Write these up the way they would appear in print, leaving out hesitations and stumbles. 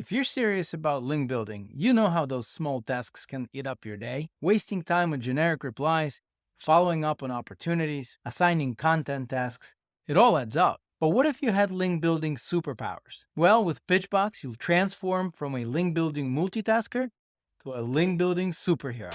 If you're serious about link building, you know how those small tasks can eat up your day. Wasting time on generic replies, following up on opportunities, assigning content tasks, it all adds up. But what if you had link building superpowers? Well, with Pitchbox, you'll transform from a link building multitasker to a link building superhero.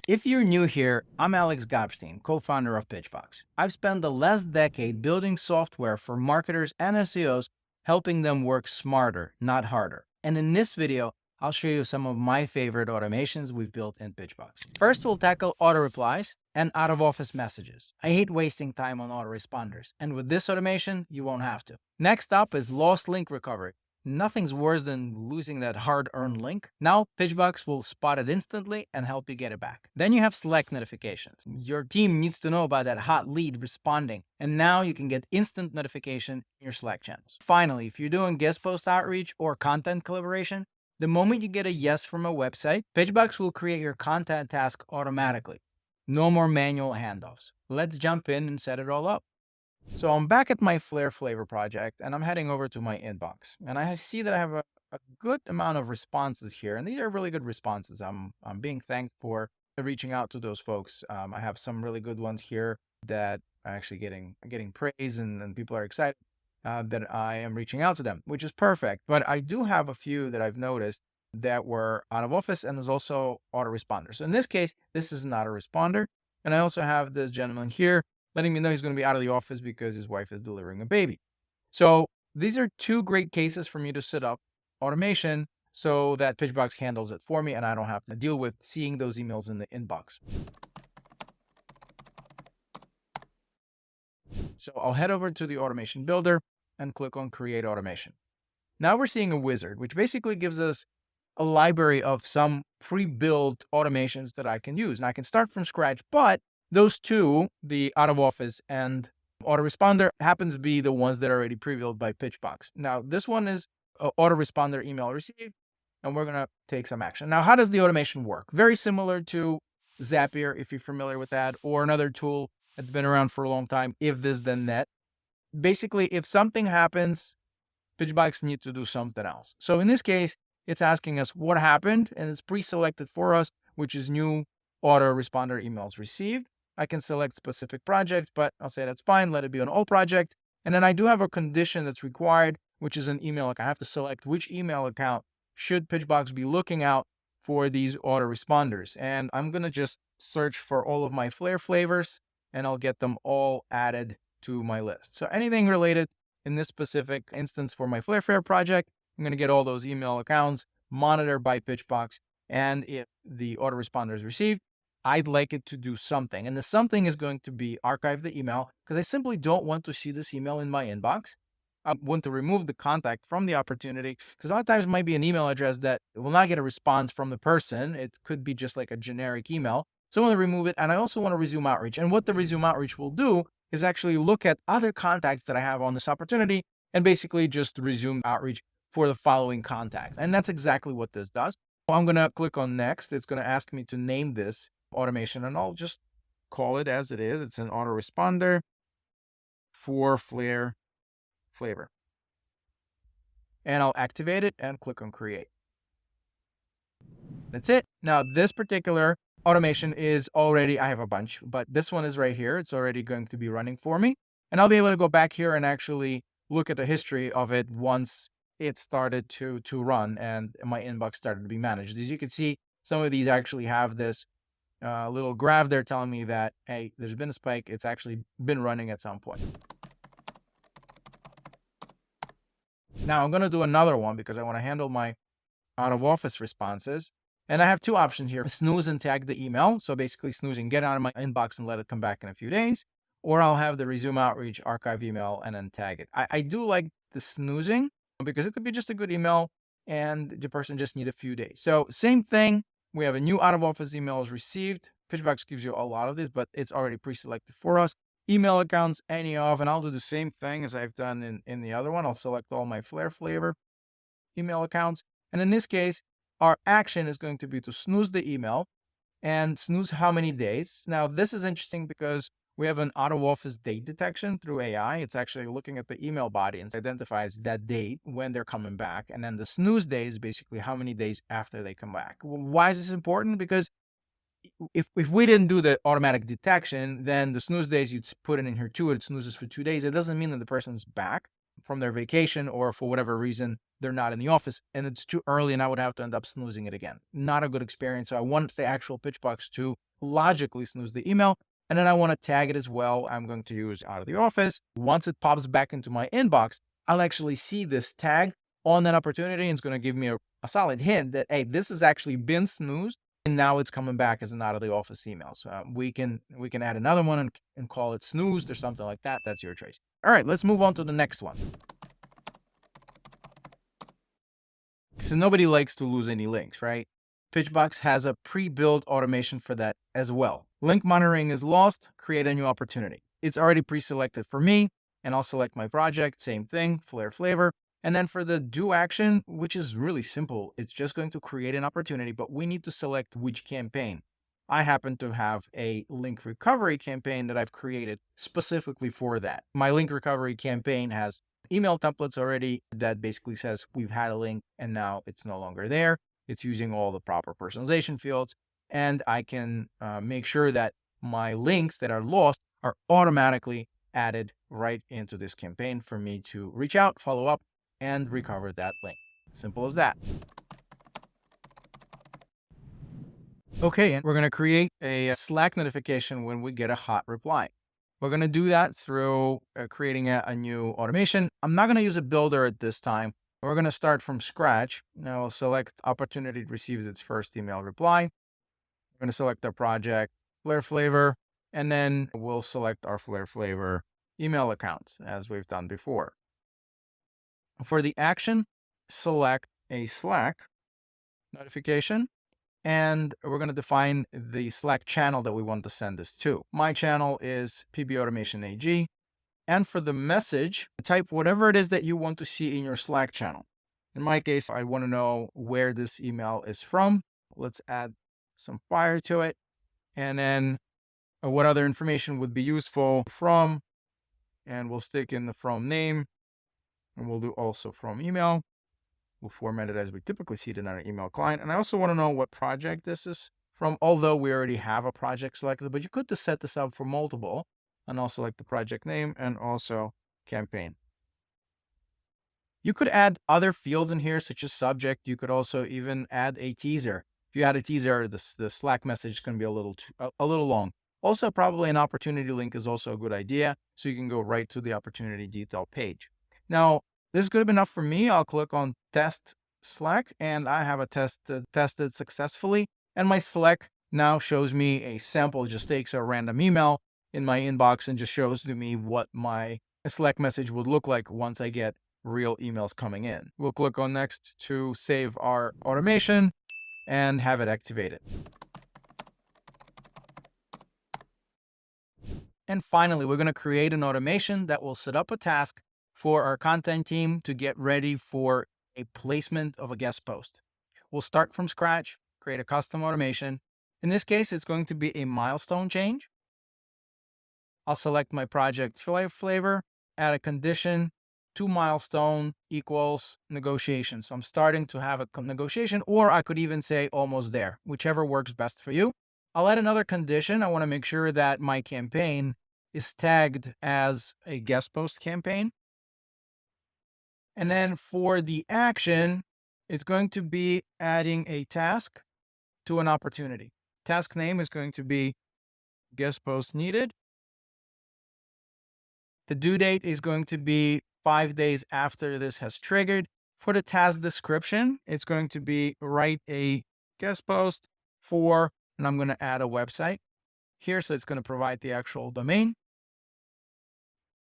If you're new here, I'm Alex Gopstein, co-founder of Pitchbox. I've spent the last decade building software for marketers and SEOs, helping them work smarter, not harder. And in this video, I'll show you some of my favorite automations we've built in Pitchbox. First, we'll tackle auto-replies and out-of-office messages. I hate wasting time on autoresponders, and with this automation, you won't have to. Next up is lost link recovery. Nothing's worse than losing that hard-earned link. Now, Pitchbox will spot it instantly and help you get it back. Then you have Slack notifications. Your team needs to know about that hot lead responding, and now you can get instant notification in your Slack channels. Finally, if you're doing guest post outreach or content collaboration, the moment you get a yes from a website, Pitchbox will create your content task automatically. No more manual handoffs. Let's jump in and set it all up. So I'm back at my Flair flavor project and I'm heading over to my inbox, and I see that I have a good amount of responses here, and these are really good responses. I'm being thanked for reaching out to those folks. I have some really good ones here that are actually getting praise, and people are excited that I am reaching out to them, which is perfect. But I do have a few that I've noticed that were out of office, and there's also autoresponders. So in this case, this is an autoresponder, and I also have this gentleman here letting me know he's going to be out of the office because his wife is delivering a baby. So these are two great cases for me to set up automation so that Pitchbox handles it for me and I don't have to deal with seeing those emails in the inbox. So I'll head over to the automation builder and click on create automation. Now we're seeing a wizard, which basically gives us a library of some pre-built automations that I can use. And I can start from scratch, but those two, the out of office and autoresponder, happens to be the ones that are already pre-built by Pitchbox. Now, this one is autoresponder email received, and we're going to take some action. Now, how does the automation work? Very similar to Zapier, if you're familiar with that, or another tool that's been around for a long time, if this then that. Basically, if something happens, Pitchbox needs to do something else. So in this case, it's asking us what happened, and it's pre-selected for us, which is new autoresponder emails received. I can select specific projects, but I'll say that's fine. Let it be on all projects. And then I do have a condition that's required, which is an email account. I have to select which email account should Pitchbox be looking out for these autoresponders. And I'm going to just search for all of my Flair flavors, and I'll get them all added to my list. So anything related in this specific instance for my Flair project, I'm going to get all those email accounts monitored by Pitchbox. And if the autoresponder is received, I'd like it to do something. And the something is going to be archive the email, because I simply don't want to see this email in my inbox. I want to remove the contact from the opportunity, because a lot of times it might be an email address that will not get a response from the person. It could be just like a generic email. So I want to remove it. And I also want to resume outreach. And what the resume outreach will do is actually look at other contacts that I have on this opportunity and basically just resume outreach for the following contacts. And that's exactly what this does. I'm going to click on next. It's going to ask me to name this automation, and I'll just call it as it is. It's an autoresponder for Flair flavor. And I'll activate it and click on create. That's it. Now, this particular automation is already, I have a bunch, but this one is right here. It's already going to be running for me. And I'll be able to go back here and actually look at the history of it once it started to run and my inbox started to be managed. As you can see, some of these actually have this little graph there telling me that, hey, there's been a spike. It's actually been running at some point. Now I'm going to do another one because I want to handle my out of office responses. And I have two options here: snooze and tag the email. So basically snoozing, get out of my inbox and let it come back in a few days. Or I'll have the resume outreach, archive email, and then tag it. I do like the snoozing because it could be just a good email and the person just need a few days. So same thing. We have a new out of office email is received. Pitchbox gives you a lot of this, but it's already pre-selected for us. Email accounts, any of, and I'll do the same thing as I've done in the other one. I'll select all my Flair flavor email accounts. And in this case, our action is going to be to snooze the email and snooze how many days. Now, this is interesting because We have an out-of-office date detection through AI. It's actually looking at the email body and identifies that date when they're coming back. And then the snooze day is basically how many days after they come back. Why is this important? Because if we didn't do the automatic detection, then the snooze days, you'd put it in here too, it snoozes for 2 days. It doesn't mean that the person's back from their vacation or for whatever reason, they're not in the office and it's too early and I would have to end up snoozing it again. Not a good experience. So I want the actual Pitchbox to logically snooze the email. And then I want to tag it as well. I'm going to use out of the office. Once it pops back into my inbox, I'll actually see this tag on that opportunity. And it's going to give me a solid hint that, hey, this has actually been snoozed. And now it's coming back as an out of the office email. So we can add another one and call it snoozed or something like that. That's your choice. All right, let's move on to the next one. So nobody likes to lose any links, right? Pitchbox has a pre-built automation for that as well. Link monitoring is lost, create a new opportunity. It's already pre-selected for me, and I'll select my project, same thing, Flair flavor. And then for the do action, which is really simple, it's just going to create an opportunity, but we need to select which campaign. I happen to have a link recovery campaign that I've created specifically for that. My link recovery campaign has email templates already that basically says we've had a link and now it's no longer there. It's using all the proper personalization fields, and I can make sure that my links that are lost are automatically added right into this campaign for me to reach out, follow up, and recover that link. Simple as that. Okay, and we're going to create a Slack notification when we get a hot reply. We're going to do that through creating a new automation. I'm not going to use a builder at this time. We're going to start from scratch. Now we'll select opportunity receives its first email reply. We're going to select our project, Flair flavor, and then we'll select our Flair flavor email accounts as we've done before. For the action, select a Slack notification, and we're going to define the Slack channel that we want to send this to. My channel is PB Automation AG. And for the message, type whatever it is that you want to see in your Slack channel. In my case, I want to know where this email is from. Let's add some fire to it. And then what other information would be useful from, and we'll stick in the from name. And we'll do also from email. We'll format it as we typically see it in our email client. And I also want to know what project this is from, although we already have a project selected, but you could just set this up for multiple, and I'll select the project name and also campaign. You could add other fields in here, such as subject. You could also even add a teaser. If you add a teaser, the Slack message is going to be a little long. Also, probably an opportunity link is also a good idea, so you can go right to the opportunity detail page. Now, this is good enough for me. I'll click on Test Slack, and I have a test tested successfully. And my Slack now shows me a sample, just takes a random email in my inbox and just shows to me what my Slack message would look like once I get real emails coming in. We'll click on Next to save our automation and have it activated. And finally, we're going to create an automation that will set up a task for our content team to get ready for a placement of a guest post. We'll start from scratch, create a custom automation. In this case, it's going to be a milestone change. I'll select my project flavor, add a condition, to milestone equals negotiation. So I'm starting to have a negotiation, or I could even say almost there, whichever works best for you. I'll add another condition. I want to make sure that my campaign is tagged as a guest post campaign. And then for the action, it's going to be adding a task to an opportunity. Task name is going to be guest post needed. The due date is going to be 5 days after this has triggered. For the task description, it's going to be write a guest post for, and I'm going to add a website here. So it's going to provide the actual domain.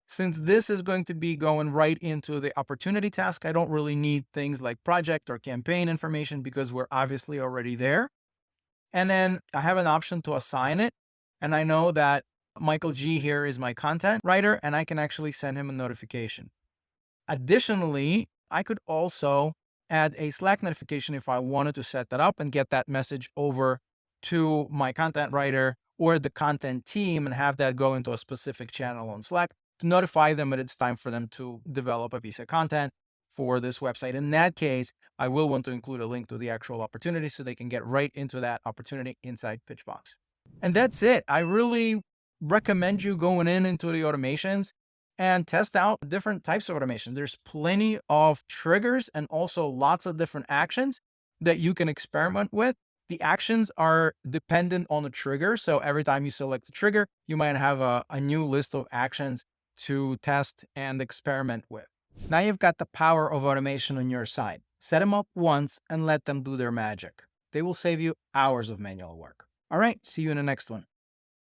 Since this is going to be going right into the opportunity task, I don't really need things like project or campaign information because we're obviously already there. And then I have an option to assign it. And I know that Michael G here is my content writer, and I can actually send him a notification. Additionally, I could also add a Slack notification if I wanted to set that up and get that message over to my content writer or the content team and have that go into a specific channel on Slack to notify them that it's time for them to develop a piece of content for this website. In that case, I will want to include a link to the actual opportunity so they can get right into that opportunity inside Pitchbox. And that's it. I really recommend you going into the automations and test out different types of automation. There's plenty of triggers and also lots of different actions that you can experiment with. The actions are dependent on the trigger. So every time you select the trigger, you might have a new list of actions to test and experiment with. Now you've got the power of automation on your side. Set them up once and let them do their magic. They will save you hours of manual work. All right, see you in the next one.